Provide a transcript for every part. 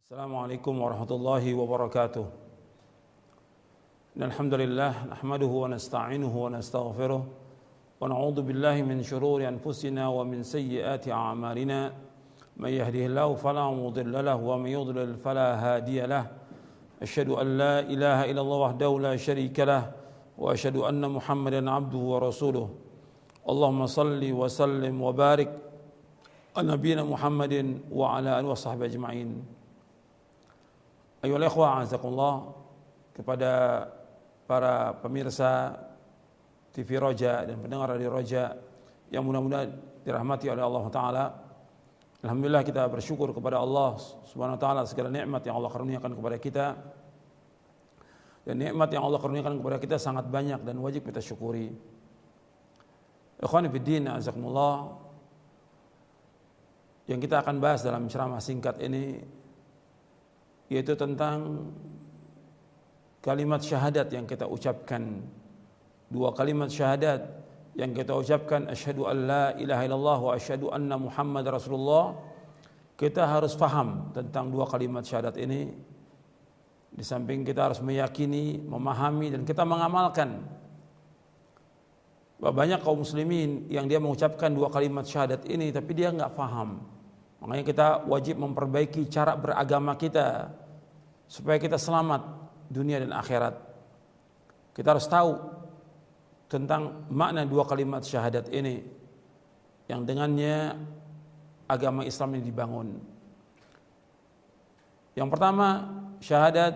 Assalamualaikum warahmatullahi wabarakatuh. Alhamdulillah nahmaduhu wa nasta'inuhu wa nastaghfiruh wa na'udzu billahi min shururi anfusina wa min sayyiati a'malina. May yahdihillahu fala mudilla lahu wa may yudlil fala hadiya lahu. Asyhadu an la ilaha illallah wahdahu la syarika lahu wa asyhadu anna Muhammadan 'abduhu wa rasuluh. Allahumma salli wa sallim wa barik ala nabiyyina Muhammadin wa ala alihi washabbihi ajma'in. Ayolah ikhwah azakumullah, kepada para pemirsa TV Roja dan pendengar Radio Roja yang mudah-mudahan dirahmati oleh Allah Ta'ala. Alhamdulillah kita bersyukur kepada Allah Subhanahu Wa Ta'ala segala nikmat yang Allah karuniakan kepada kita. Dan nikmat yang Allah karuniakan kepada kita sangat banyak dan wajib kita syukuri. Ikhwani fiddin azakumullah, yang kita akan bahas dalam ceramah singkat ini yaitu tentang kalimat syahadat yang kita ucapkan. Dua kalimat syahadat yang kita ucapkan, asyhadu an la ilaha illallah wa asyhadu anna Muhammad Rasulullah. Kita harus faham tentang dua kalimat syahadat ini. Di samping kita harus meyakini, memahami, dan kita mengamalkan. Banyak kaum muslimin yang dia mengucapkan dua kalimat syahadat ini tapi dia enggak faham. Makanya kita wajib memperbaiki cara beragama kita supaya kita selamat dunia dan akhirat. Kita harus tahu tentang makna dua kalimat syahadat ini yang dengannya agama Islam ini dibangun. Yang pertama, syahadat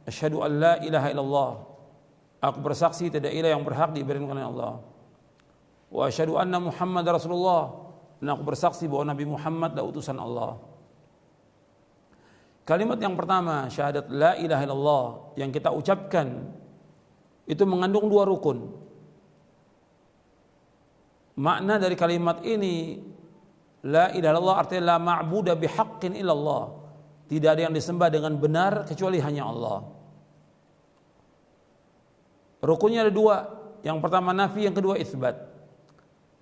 asyhadu an la ilaha illallah. Aku bersaksi tidak ilah yang berhak diibadahkan oleh Allah. Wa asyhadu anna Muhammad Rasulullah. Dan aku bersaksi bahwa Nabi Muhammad adalah utusan Allah. Kalimat yang pertama, syahadat la ilaha illallah, yang kita ucapkan itu mengandung dua rukun. Makna dari kalimat ini, la ilaha illallah artinya la ma'buda bihaqqin illallah. Tidak ada yang disembah dengan benar kecuali hanya Allah. Rukunnya ada dua. Yang pertama nafi, yang kedua itsbat.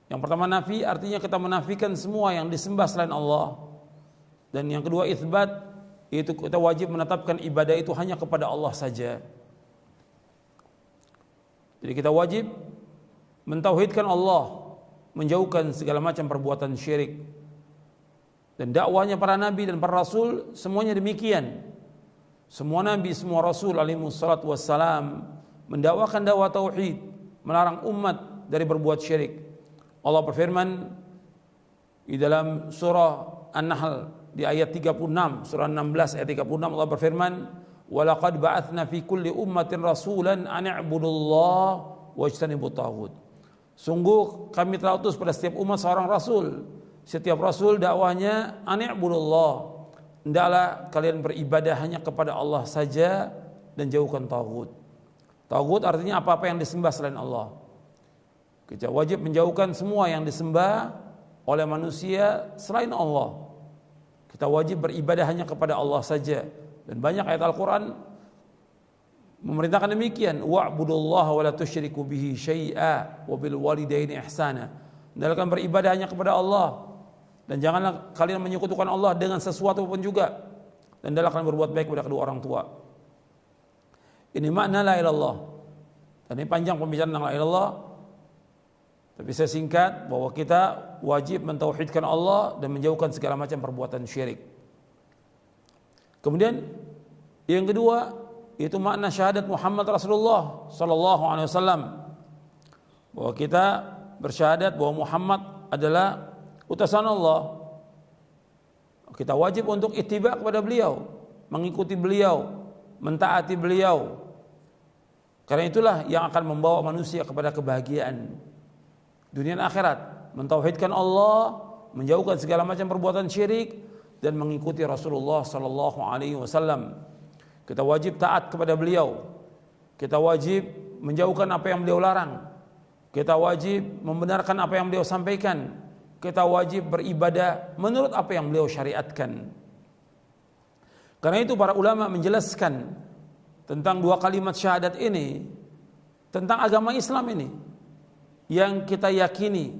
Yang pertama nafi artinya kita menafikan semua yang disembah selain Allah. Dan yang kedua itsbat, itu kita wajib menetapkan ibadah itu hanya kepada Allah saja. Jadi kita wajib mentauhidkan Allah, menjauhkan segala macam perbuatan syirik. Dan dakwahnya para nabi dan para rasul semuanya demikian. Semua nabi, semua rasul alaihi wassalatu wassalam mendakwakan dakwah tauhid, melarang umat dari berbuat syirik. Allah berfirman di dalam surah An-Nahl di ayat 36, surah 16 ayat 36, Allah berfirman, "Wa laqad ba'atsna fi kulli ummatin rasulan an i'budullaha wajtanibut taghut." Sungguh kami telah utus pada setiap umat seorang rasul. Setiap rasul dakwahnya an i'budullah. Hendaklah kalian beribadah hanya kepada Allah saja dan jauhkan taghut. Taghut artinya apa-apa yang disembah selain Allah. Kita wajib menjauhkan semua yang disembah oleh manusia selain Allah. Kita wajib beribadah hanya kepada Allah saja. Dan banyak ayat Al-Quran memerintahkan demikian. Wa'budullaha wa la tusyriku bihi syai'a wa bil walidaini ihsana. Hendaklah beribadah hanya kepada Allah. Dan janganlah kalian menyekutukan Allah dengan sesuatu pun juga. Dan hendaklah kalian berbuat baik kepada kedua orang tua. Ini makna la ilallah. Dan ini panjang pembicaraan tentang la ilallah. Tapi saya singkat bahwa kita wajib mentauhidkan Allah dan menjauhkan segala macam perbuatan syirik. Kemudian yang kedua itu makna syahadat Muhammad Rasulullah sallallahu alaihi wasallam, bahwa kita bersyahadat bahwa Muhammad adalah utusan Allah. Kita wajib untuk ittiba kepada beliau, mengikuti beliau, mentaati beliau. Karena itulah yang akan membawa manusia kepada kebahagiaan dunia dan akhirat, mentauhidkan Allah, menjauhkan segala macam perbuatan syirik dan mengikuti Rasulullah sallallahu alaihi wasallam. Kita wajib taat kepada beliau. Kita wajib menjauhkan apa yang beliau larang. Kita wajib membenarkan apa yang beliau sampaikan. Kita wajib beribadah menurut apa yang beliau syariatkan. Karena itu para ulama menjelaskan tentang dua kalimat syahadat ini, tentang agama Islam ini yang kita yakini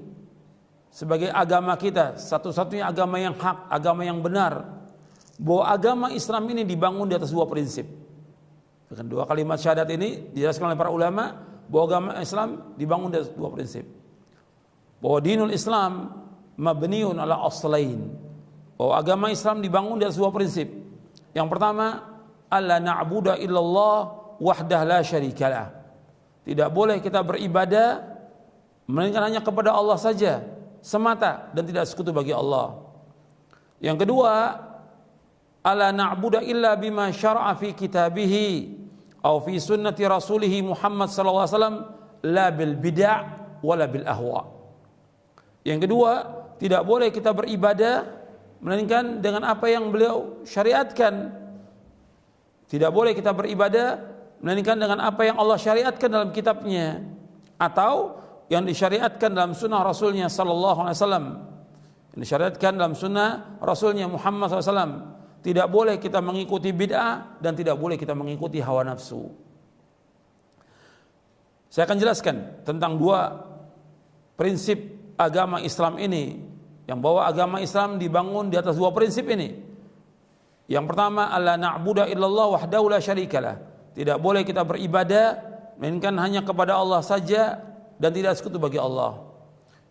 sebagai agama kita, satu-satunya agama yang hak, agama yang benar, bahwa agama Islam ini dibangun di atas dua prinsip. Dengan dua kalimat syahadat ini dijelaskan oleh para ulama bahwa agama Islam dibangun di atas dua prinsip. Bahwa dinul Islam mabniun ala aslain. Bahwa agama Islam dibangun di atas dua prinsip. Yang pertama, alla na'budu illallah wahdah la syarikalah. Tidak boleh kita beribadah melainkan hanya kepada Allah saja semata dan tidak sekutu bagi Allah. Yang kedua, alla na'budu illa bima syara'a fi kitabihi aw fi sunnati rasulih Muhammad sallallahu alaihi wasallam la bil bid'ah wala bil ahwa. Yang kedua, tidak boleh kita beribadah melainkan dengan apa yang beliau syariatkan. Tidak boleh kita beribadah melainkan dengan apa yang Allah syariatkan dalam kitabnya atau yang disyariatkan dalam sunnah Rasulnya sallallahu alaihi wasallam. Yang disyariatkan dalam sunnah Rasulnya Muhammad sallallahu alaihi wasallam. Tidak boleh kita mengikuti bid'ah dan tidak boleh kita mengikuti hawa nafsu. Saya akan jelaskan tentang dua prinsip agama Islam ini, yang bahwa agama Islam dibangun di atas dua prinsip ini. Yang pertama, alla na'budu illallah wahdahu la syarikalah. Tidak boleh kita beribadah melainkan hanya kepada Allah saja dan tidak sekutu bagi Allah.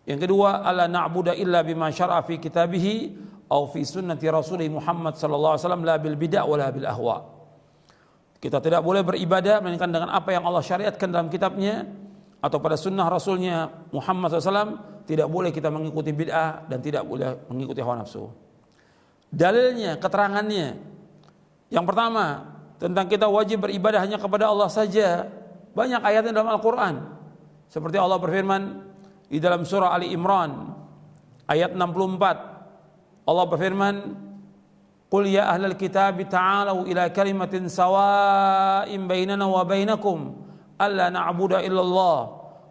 Yang kedua, alla na'budu illa bima syara'a fi kitabihi aw fi sunnati rasulih Muhammad sallallahu alaihi wasallam la bil bid'ah wala bil ahwa. Kita tidak boleh beribadah melainkan dengan apa yang Allah syariatkan dalam kitabnya atau pada sunnah rasulnya Muhammad SAW. Tidak boleh kita mengikuti bid'ah dan tidak boleh mengikuti hawa nafsu. Dalilnya, keterangannya, yang pertama tentang kita wajib beribadah hanya kepada Allah saja, banyak ayatnya dalam Al-Quran. Seperti Allah berfirman di dalam surah Ali Imran ayat 64. Allah berfirman, "Qul ya ahlal kitab ta'alu ila kalimatin sawa'in bainana wa bainakum alla na'budu illallah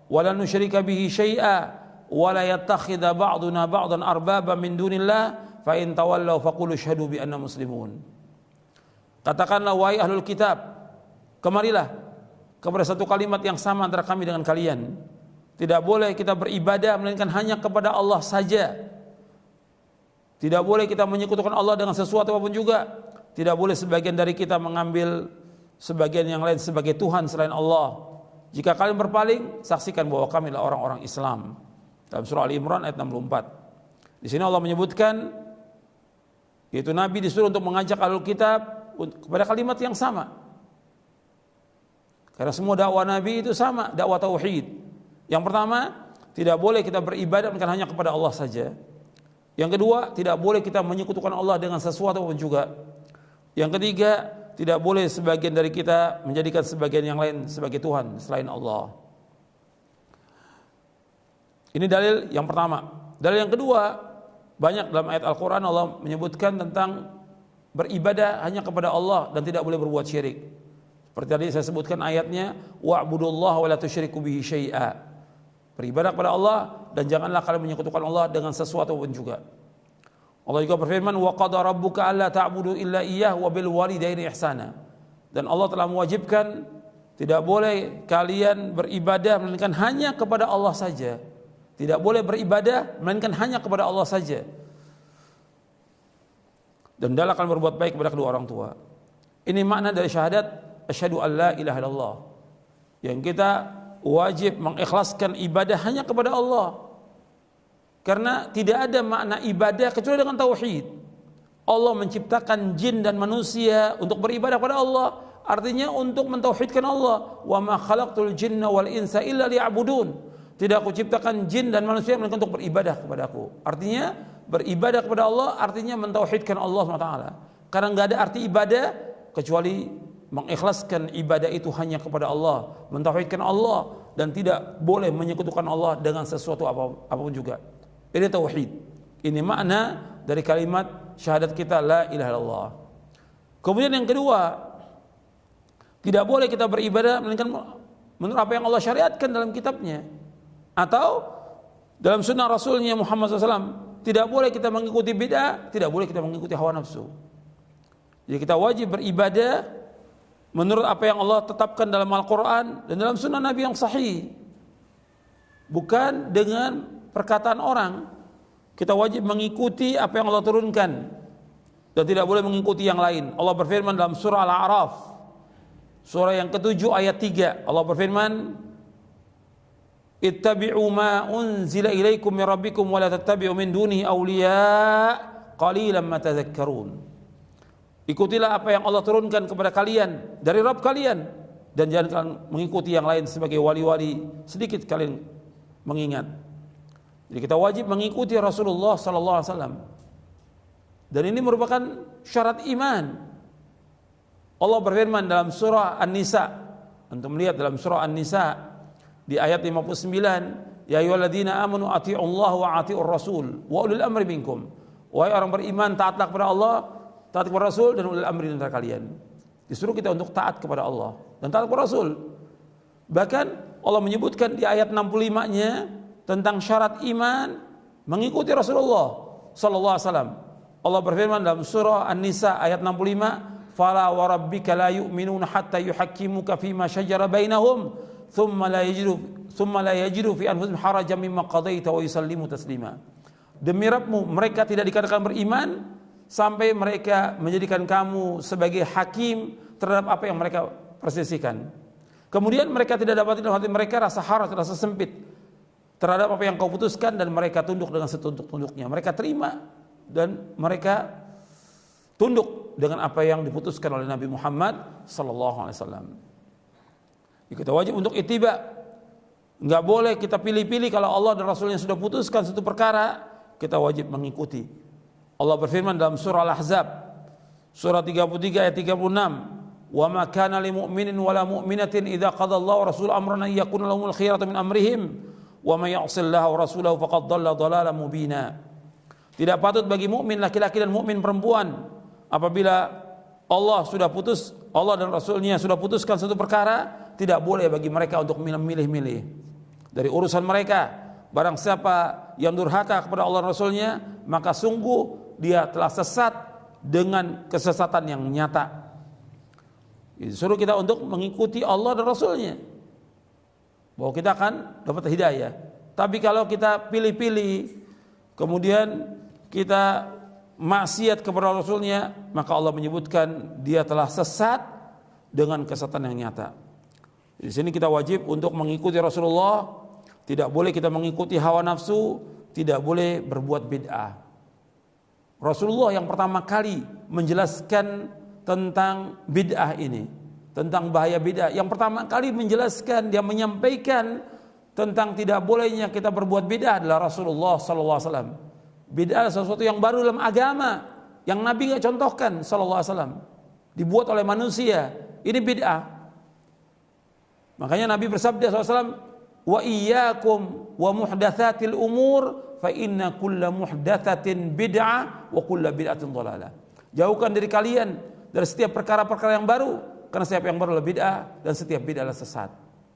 wa la nusyrika bihi syai'a wa la yattakhidha ba'duna ba'dan arbaba min dunillah fa in tawallaw faqulu asyhadu bi anna muslimun." Katakanlah, wahai ahlul kitab, kemarilah kepada satu kalimat yang sama antara kami dengan kalian. Tidak boleh kita beribadah melainkan hanya kepada Allah saja. Tidak boleh kita menyekutukan Allah dengan sesuatu apapun juga. Tidak boleh sebagian dari kita mengambil sebagian yang lain sebagai Tuhan selain Allah. Jika kalian berpaling, saksikan bahwa kami adalah orang-orang Islam. Dalam surah Ali Imran ayat 64. Di sini Allah menyebutkan, yaitu Nabi disuruh untuk mengajak ahlul kitab kepada kalimat yang sama. Karena semua dakwah Nabi itu sama, dakwah tauhid. Yang pertama, tidak boleh kita beribadah bukan hanya kepada Allah saja. Yang kedua, tidak boleh kita menyekutukan Allah dengan sesuatu pun juga. Yang ketiga, tidak boleh sebagian dari kita menjadikan sebagian yang lain sebagai Tuhan selain Allah. Ini dalil yang pertama. Dalil yang kedua, banyak dalam ayat Al-Quran Allah menyebutkan tentang beribadah hanya kepada Allah dan tidak boleh berbuat syirik. Seperti tadi saya sebutkan ayatnya, wa'budullaha wa la tusyriku bihi syai'a. Beribadah kepada Allah dan janganlah kalian menyekutukan Allah dengan sesuatu pun juga. Allah juga berfirman, wa qada rabbuka alla ta'budu illa iyyah wa bil walidaini ihsana. Dan Allah telah mewajibkan tidak boleh kalian beribadah melainkan hanya kepada Allah saja. Tidak boleh beribadah melainkan hanya kepada Allah saja. Dan hendaklah kalian berbuat baik kepada kedua orang tua. Ini makna dari syahadat asyhadu an la ilaha illallah. Yang kita wajib mengikhlaskan ibadah hanya kepada Allah. Karena tidak ada makna ibadah kecuali dengan tauhid. Allah menciptakan jin dan manusia untuk beribadah kepada Allah, artinya untuk mentauhidkan Allah. Wa ma khalaqtul jinna wal insa illa liya'budun. Tidak aku ciptakan jin dan manusia melainkan untuk beribadah kepadaku. Artinya beribadah kepada Allah artinya mentauhidkan Allah SWT. Karena enggak ada arti ibadah kecuali mengikhlaskan ibadah itu hanya kepada Allah, mentauhidkan Allah dan tidak boleh menyekutukan Allah dengan sesuatu apapun juga. Ini tauhid. Ini makna dari kalimat syahadat kita la ilaha illallah. Kemudian yang kedua, tidak boleh kita beribadah melainkan menurut apa yang Allah syariatkan dalam kitabnya atau dalam sunnah Rasulnya Muhammad SAW. Tidak boleh kita mengikuti bid'ah, tidak boleh kita mengikuti hawa nafsu. Jadi kita wajib beribadah menurut apa yang Allah tetapkan dalam Al-Quran dan dalam sunnah Nabi yang sahih. Bukan dengan perkataan orang. Kita wajib mengikuti apa yang Allah turunkan. dan tidak boleh mengikuti yang lain. Allah berfirman dalam surah Al-A'raf, surah yang ke-7 ayat 3. Allah berfirman, ittabi'u ma unzila ilaikum min rabbikum wa la tattabi'u min dunihi awliya qalilan ma tadhakkarun. Ikutilah apa yang Allah turunkan kepada kalian dari Rabb kalian, dan jangan kalian mengikuti yang lain sebagai wali-wali, sedikit kalian mengingat. Jadi kita wajib mengikuti Rasulullah sallallahu alaihi wasallam. Dan ini merupakan syarat iman. Allah berfirman dalam surah An-Nisa. Antum melihat dalam surah An-Nisa di ayat 59, ya ayyuhalladzina amanu athi'ullaha wa athi'ur rasul wa ulil amri minkum. Wahai orang beriman, taatlah kepada Allah, taat kepada Rasul, dan ulil amri antara kalian. Disuruh kita untuk taat kepada Allah dan taat kepada Rasul. Bahkan Allah menyebutkan di ayat 65-nya tentang syarat iman mengikuti Rasulullah sallallahu alaihi wasallam. Allah berfirman dalam surah An-Nisa ayat 65, fala wa rabbika la yu'minuna hatta yuhakkimuka fima shajara bainahum thumma la yajidu fi anfusihim harajan mimma qadaita wa yusallimu taslima. Demi Rabbmu, mereka tidak dikatakan beriman sampai mereka menjadikan kamu sebagai hakim terhadap apa yang mereka perselisihkan. Kemudian mereka tidak dapat dalam hati mereka rasa haraj, rasa sempit terhadap apa yang kau putuskan, dan mereka tunduk dengan setunduk-tunduknya. Mereka terima dan mereka tunduk dengan apa yang diputuskan oleh Nabi Muhammad sallallahu alaihi wasallam. Kita wajib untuk ittiba. Enggak boleh kita pilih-pilih. Kalau Allah dan Rasulnya sudah putuskan satu perkara, kita wajib mengikuti. Allah berfirman dalam surah Al-Ahzab, surah 33 ayat 36, "Wa ma kana lil mu'minin wa la mu'minatin idza qada Allahu wa rasuluhu amran an yakuna lahumul khiyaratu min amrihim wa may ya'sillaha wa rasulahu faqad dhalla dhalalan mubina." Tidak patut bagi mukmin laki-laki dan mukmin perempuan apabila Allah dan Rasulnya sudah putuskan satu perkara, tidak boleh bagi mereka untuk milih-milih dari urusan mereka. Barang siapa yang durhaka kepada Allah dan Rasulnya, maka sungguh dia telah sesat dengan kesesatan yang nyata. Disuruh kita untuk mengikuti Allah dan Rasulnya, bahwa kita akan dapat hidayah. Tapi kalau kita pilih-pilih, kemudian kita maksiat kepada Rasulnya, maka Allah menyebutkan dia telah sesat dengan kesesatan yang nyata. Di sini kita wajib untuk mengikuti Rasulullah. Tidak boleh kita mengikuti hawa nafsu, tidak boleh berbuat bid'ah. Rasulullah yang pertama kali menjelaskan tentang bid'ah ini, tentang bahaya bid'ah. Yang pertama kali menjelaskan, dia menyampaikan tentang tidak bolehnya kita berbuat bid'ah adalah Rasulullah sallallahu alaihi wasallam. Bid'ah adalah sesuatu yang baru dalam agama, yang Nabi enggak contohkan sallallahu alaihi wasallam. Dibuat oleh manusia. Ini bid'ah. Makanya Nabi bersabda sallallahu alaihi wasallam, wa iyyakum wa muhdatsatil umur fa inna kulla muhdatsatin bid'ah wa kulla bid'atin dhalalah. Jauhkan diri kalian dari setiap perkara-perkara yang baru, karena setiap yang baru adalah bid'ah dan setiap bid'ah adalah sesat.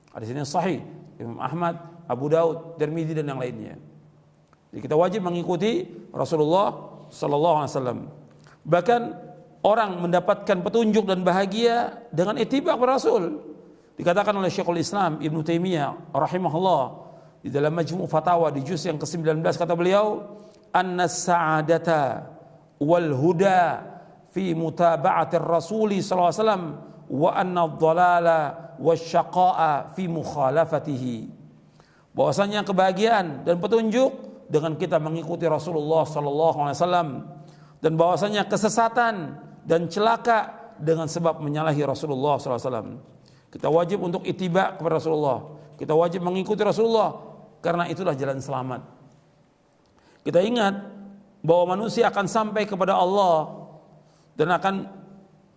Hadis ini sahih, Imam Ahmad, Abu Daud, Tirmidzi dan yang lainnya. Jadi kita wajib mengikuti Rasulullah sallallahu alaihi wasallam. Bahkan orang mendapatkan petunjuk dan bahagia dengan ittiba kepada Rasul. Dikatakan oleh Syekhul Islam Ibnu Taimiyah rahimahullah di dalam Majmu' Fatawa di juz yang ke-19, kata beliau, "Annas sa'adata wal huda fi mutaba'atir rasuli sallallahu alaihi wasallam wa anna ad-dhalala wasyaqa'a fi mukhalafatihi." Bahwasanya kebahagiaan dan petunjuk dengan kita mengikuti Rasulullah sallallahu alaihi wasallam, dan bahwasanya kesesatan dan celaka dengan sebab menyalahi Rasulullah sallallahu alaihi wasallam. Kita wajib untuk ittiba kepada Rasulullah. Kita wajib mengikuti Rasulullah karena itulah jalan selamat. Kita ingat bahwa manusia akan sampai kepada Allah dan akan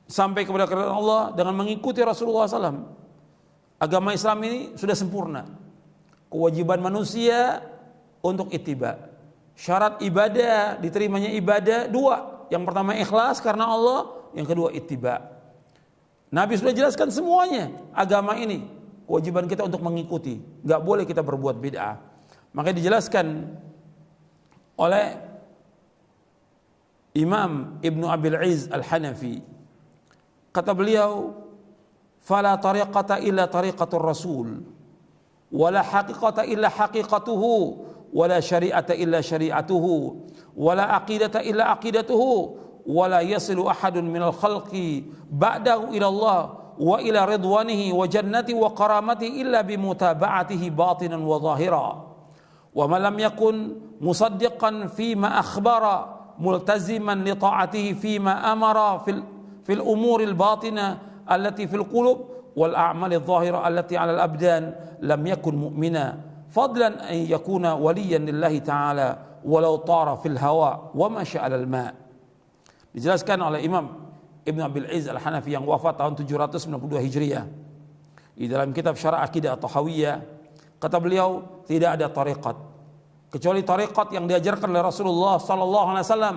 sampai kepada keridhaan Allah dengan mengikuti Rasulullah SAW. Agama Islam ini sudah sempurna. Kewajiban manusia untuk ittiba. Syarat ibadah, diterimanya ibadah dua. Yang pertama ikhlas karena Allah, yang kedua ittiba. Nabi sudah jelaskan semuanya agama ini. Kewajiban kita untuk mengikuti. Gak boleh kita berbuat bid'ah. Makanya dijelaskan oleh Imam Ibnu Abil Izz Al-Hanafi. Kata beliau, "Fala tariqata illa tariqatur Rasul, wala haqiqata illa haqiqatuhu, wala syari'ata illa syari'atuhu, wala aqidata illa aqidatuhu, wa la yasilu ahadun minal khalqi ba'dahu ila Allah wa ila ridwanihi wa jannati wa karamati illa bimutaba'atihi batinan wa zahira. Wa man lam yakun musaddiqan fima akhbara multaziman li ta'atihi fima amara fil umuril batina allati fil qulub wal a'mal adh-dhahira allati 'ala al-abdan lam yakun mu'mina fadlan an yakuna waliyan lillahi ta'ala walau tara fil hawa wa masya 'ala al-ma'. Dijelaskan oleh Imam Ibn Abil Izz Al-Hanafi yang wafat tahun 792 Hijriah. Di dalam kitab Syarah Aqidah Tahawiyah, kata beliau, tidak ada tariqat kecuali tariqat yang diajarkan oleh Rasulullah sallallahu alaihi wasallam.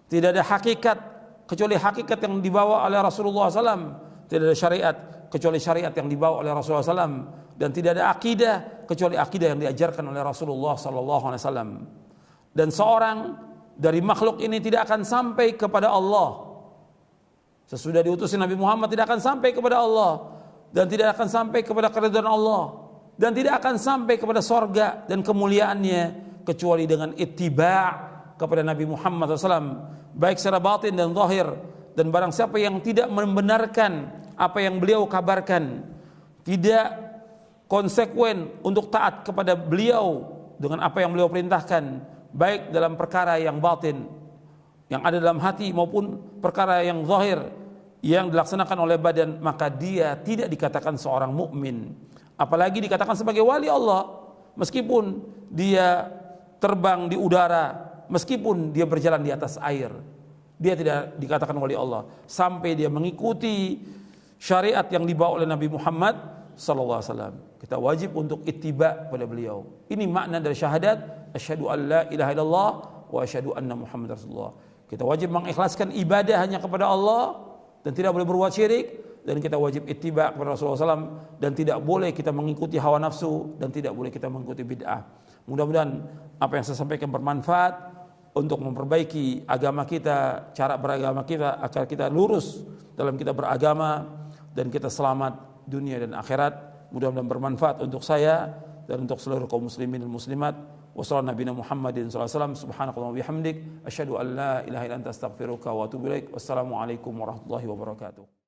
Tidak ada hakikat kecuali hakikat yang dibawa oleh Rasulullah sallam. Tidak ada syariat kecuali syariat yang dibawa oleh Rasulullah sallam, dan tidak ada akidah kecuali akidah yang diajarkan oleh Rasulullah sallallahu alaihi wasallam. Dan seorang dari makhluk ini tidak akan sampai kepada Allah sesudah diutusin Nabi Muhammad, tidak akan sampai kepada Allah, dan tidak akan sampai kepada keridhaan Allah, dan tidak akan sampai kepada sorga dan kemuliaannya kecuali dengan ittiba' kepada Nabi Muhammad SAW, baik secara batin dan zahir. Dan barang siapa yang tidak membenarkan apa yang beliau kabarkan, tidak konsekuen untuk taat kepada beliau dengan apa yang beliau perintahkan, baik dalam perkara yang batin yang ada dalam hati maupun perkara yang zahir yang dilaksanakan oleh badan, maka dia tidak dikatakan seorang mukmin, apalagi dikatakan sebagai wali Allah, meskipun dia terbang di udara, meskipun dia berjalan di atas air, dia tidak dikatakan wali Allah sampai dia mengikuti syariat yang dibawa oleh Nabi Muhammad sallallahu alaihi wasallam. Kita wajib untuk ittiba pada beliau. Ini makna dari syahadat asyhadu an la ilaha illallah wa asyhadu anna Muhammadar Rasulullah. Kita wajib mengikhlaskan ibadah hanya kepada Allah dan tidak boleh berbuat syirik, dan kita wajib ittiba kepada Rasulullah SAW, dan tidak boleh kita mengikuti hawa nafsu, dan tidak boleh kita mengikuti bid'ah. Mudah-mudahan apa yang saya sampaikan bermanfaat untuk memperbaiki agama kita, cara beragama kita, agar kita lurus dalam kita beragama dan kita selamat dunia dan akhirat. Mudah-mudahan bermanfaat untuk saya dan untuk seluruh kaum muslimin dan muslimat. Wassallallahu nabiyana Muhammadin sallallahu alaihi wasallam, subhanakallahumma wa bihamdik, asyhadu an la ilaha illa anta astaghfiruka wa atubu ilaik. Wassalamu alaikum warahmatullahi wabarakatuh.